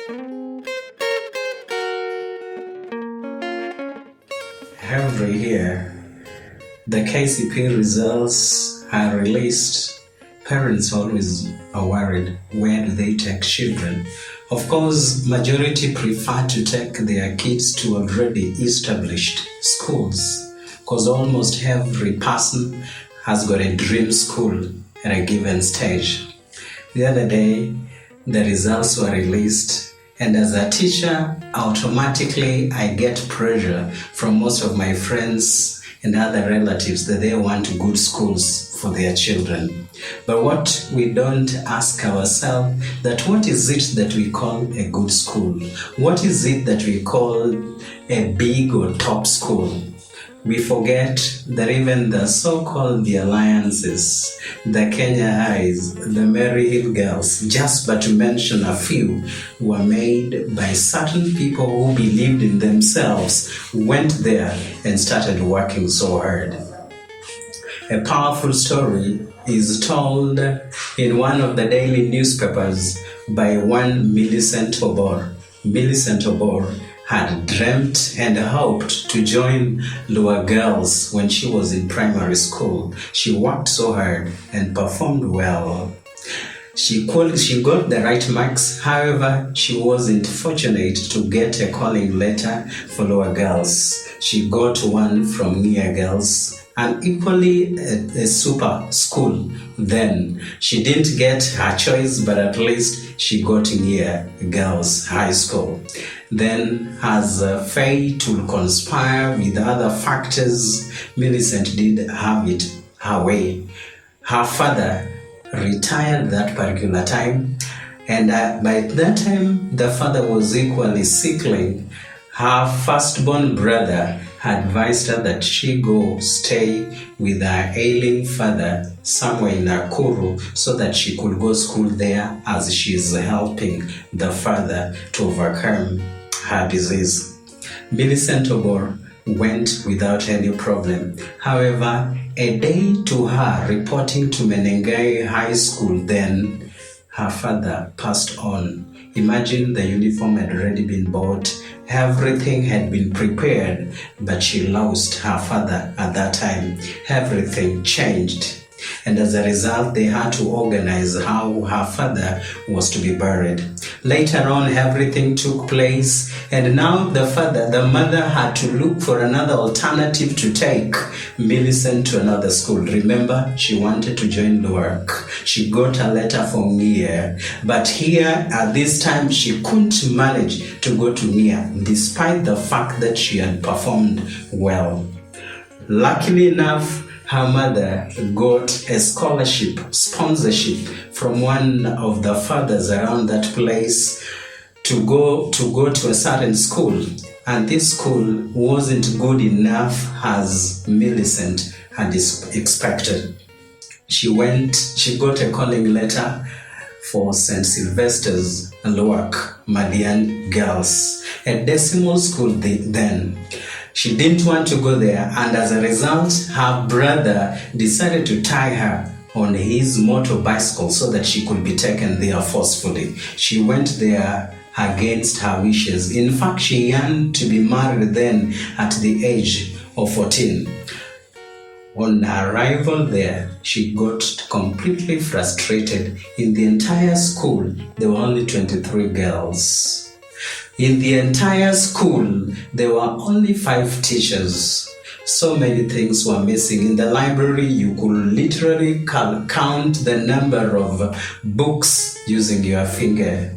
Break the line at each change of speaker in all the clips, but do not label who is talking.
Every year, the KCP results are released. Parents always are worried, where do they take children? Of course, majority prefer to take their kids to already established schools, because almost every person has got a dream school at a given stage. The other day, the results were released, and as a teacher, automatically I get pressure from most of my friends and other relatives that they want good schools for their children. But what we don't ask ourselves, that what is it that we call a good school? What is it that we call a big or top school? We forget that even the so-called the alliances, the Kenya Highs, the Mary Hill Girls, just but to mention a few, were made by certain people who believed in themselves, went there and started working so hard. A powerful story is told in one of the daily newspapers by one Millicent. Millicent had dreamt and hoped to join Lower Girls when she was in primary school. She worked so hard and performed well. She got the right marks, however, she wasn't fortunate to get a calling letter for Lower Girls. She got one from Near Girls, and equally a super school. Then she didn't get her choice, but at least she got Near Girls High School. Then, as fate will conspire with other factors, Millicent did have it her way. Her father retired that particular time, and by that time, the father was equally sickly. Her firstborn brother advised her that she go stay with her ailing father somewhere in Nakuru so that she could go school there, as she is helping the father to overcome her disease. Millicent went without any problem. However, a day to her reporting to Menengai High School, then her father passed on. Imagine, the uniform had already been bought, everything had been prepared, but she lost her father at that time. Everything changed. And as a result, they had to organize how her father was to be buried. Later on, everything took place, and now the mother had to look for another alternative to take Millicent to another school. Remember, she wanted to join Newark. She got a letter from Nia, but here at this time, she couldn't manage to go to Nia, despite the fact that she had performed well. Luckily enough, her mother got a sponsorship from one of the fathers around that place to go to a certain school, and this school wasn't good enough as Millicent had expected. She got a calling letter for St. Sylvester's Loak Madian Girls, a decimal school then. She didn't want to go there, and as a result, her brother decided to tie her on his motor bicycle so that she could be taken there forcefully. She went there against her wishes. In fact, she yearned to be married then at the age of 14. On her arrival there, she got completely frustrated. In the entire school, there were only 23 girls. In the entire school, there were only 5 teachers. So many things were missing. In the library, you could literally count the number of books using your finger.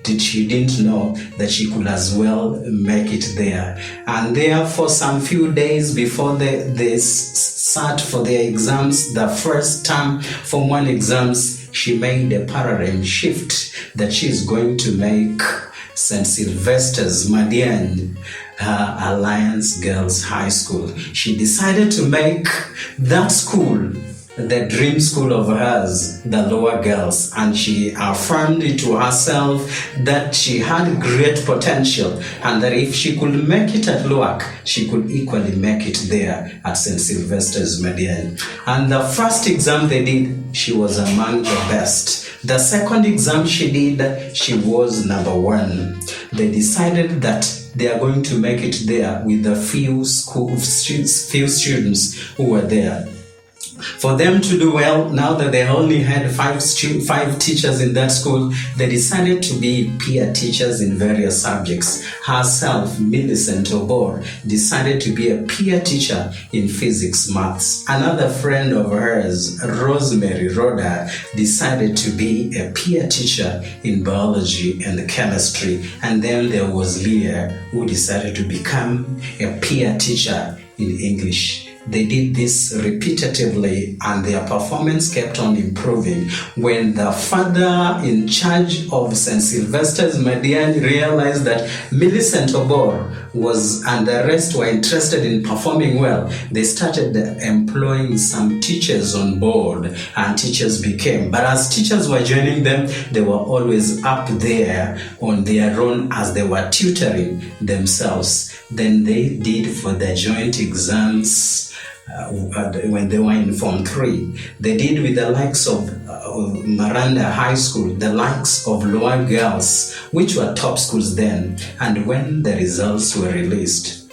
She didn't know that she could as well make it there. And there, for some few days before they sat for their exams, the first term Form 1 exams, she made a paradigm shift that she's going to make St. Sylvester's Madian Alliance Girls High School. She decided to make that school the dream school of hers, the Lower Girls, and she affirmed it to herself that she had great potential and that if she could make it at Lower, she could equally make it there at St. Sylvester's Madian. And the first exam they did, she was among the best. The second exam she did, she was number 1. They decided that they are going to make it there with the few students who were there. For them to do well, now that they only had 5 teachers in that school, they decided to be peer teachers in various subjects. Herself, Millicent, decided to be a peer teacher in physics, maths. Another friend of hers, Rosemary Rhoda, decided to be a peer teacher in biology and chemistry. And then there was Leah, who decided to become a peer teacher in English. They did this repetitively and their performance kept on improving. When the father in charge of St. Sylvester's Madiani realized that Millicent and the rest were interested in performing well, they started employing some teachers on board, and teachers became. But as teachers were joining them, they were always up there on their own as they were tutoring themselves. Then they did for the joint exams. When they were in Form 3, they did with the likes of Miranda High School, the likes of Lower Girls, which were top schools then. And when the results were released,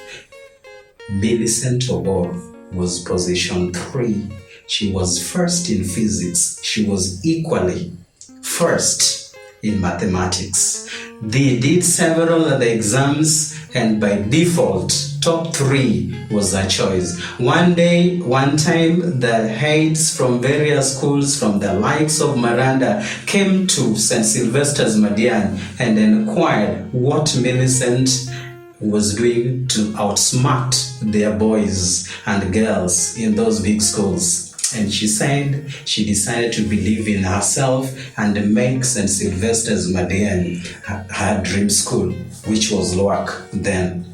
Millicent was position 3. She was first in physics. She was equally first in mathematics. They did several of the exams, and by default, top 3 was her choice. One time, the heads from various schools, from the likes of Miranda, came to St. Sylvester's Madian and inquired what Millicent was doing to outsmart their boys and girls in those big schools. And she said she decided to believe in herself and make St. Sylvester's Madian her dream school, which was LOAC then.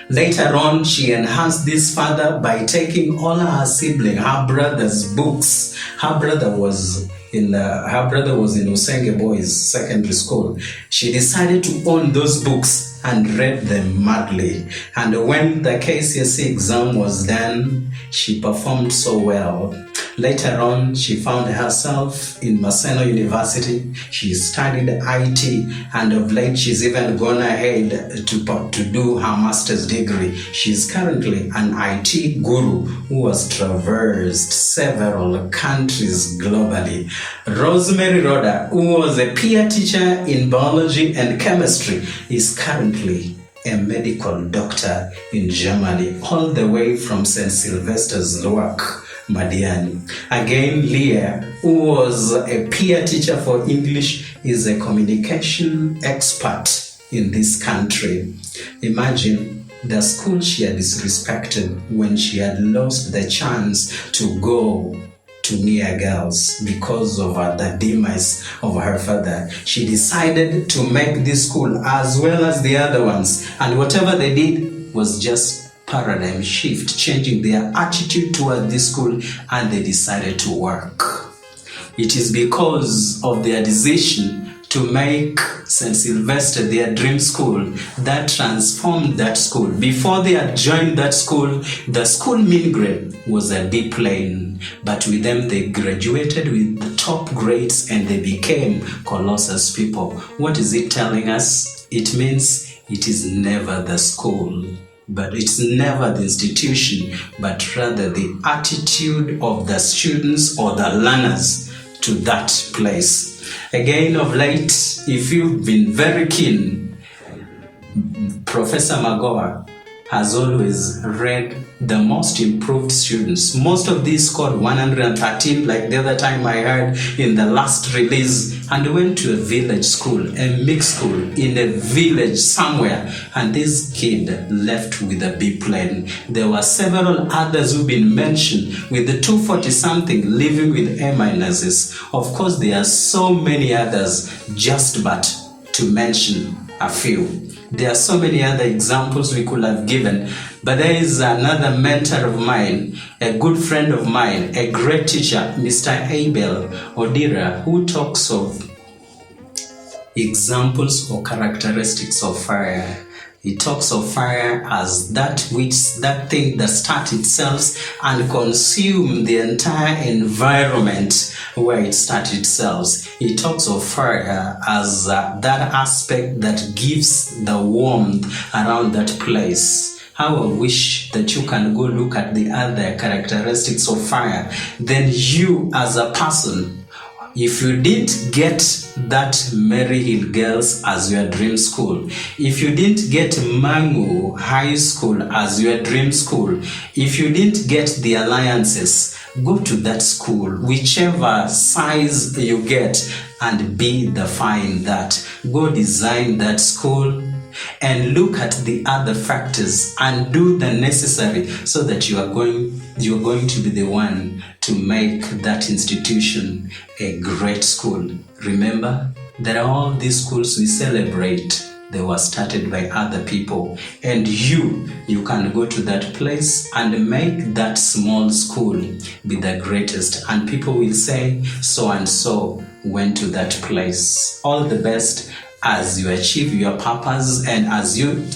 Later on, she enhanced this further by taking all her siblings, her brother's books. Her brother was in Usenge Boys Secondary School. She decided to own those books and read them madly. And when the KCSE exam was done, she performed so well. Later on, she found herself in Maseno University. She studied IT, and of late, she's even gone ahead to do her master's degree. She's currently an IT guru who has traversed several countries globally. Rosemary Rhoda, who was a peer teacher in biology and chemistry, is currently a medical doctor in Germany, all the way from St. Sylvester's LOAC. Madiani. Again, Leah, who was a peer teacher for English, is a communication expert in this country. Imagine the school she had disrespected when she had lost the chance to go to near girls because of the demise of her father. She decided to make this school as well as the other ones, and whatever they did was just paradigm shift, changing their attitude toward this school, and they decided to work. It is because of their decision to make St. Sylvester their dream school that transformed that school. Before they had joined that school, the school mean grade was a D plane, but with them they graduated with the top grades and they became Colossus people. What is it telling us? It means it is never the school, but it's never the institution, but rather the attitude of the students or the learners to that place. Again, of late, if you've been very keen, Professor Magoa has always read the most improved students. Most of these scored 113, like the other time I heard in the last release, and went to a village school, a mixed school in a village somewhere, and this kid left with a B plane. There were several others who've been mentioned with the 240-something living with A minuses. Of course, there are so many others, just but to mention a few. There are so many other examples we could have given, but there is another mentor of mine, a good friend of mine, a great teacher, Mr. Abel Odira, who talks of examples or characteristics of fire. It talks of fire as that thing that starts itself and consume the entire environment where it starts itself. It talks of fire as that aspect that gives the warmth around that place. How I wish that you can go look at the other characteristics of fire. Then you as a person, if you didn't get that Mary Hill Girls as your dream school, if you didn't get Mangu High School as your dream school, if you didn't get the alliances, go to that school, whichever size you get, and be the fire in that. Go design that school and look at the other factors and do the necessary so that you're going to be the one to make that institution a great school. Remember, there are all these schools we celebrate. They were started by other people, and you can go to that place and make that small school be the greatest, and people will say so and so went to that place. All the best as you achieve your purpose and as you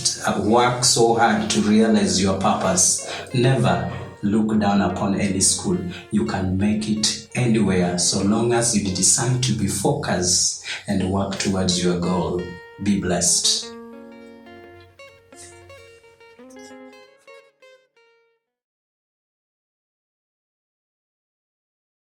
work so hard to realize your purpose. Never look down upon any school. You can make it anywhere so long as you decide to be focused and work towards your goal. Be blessed.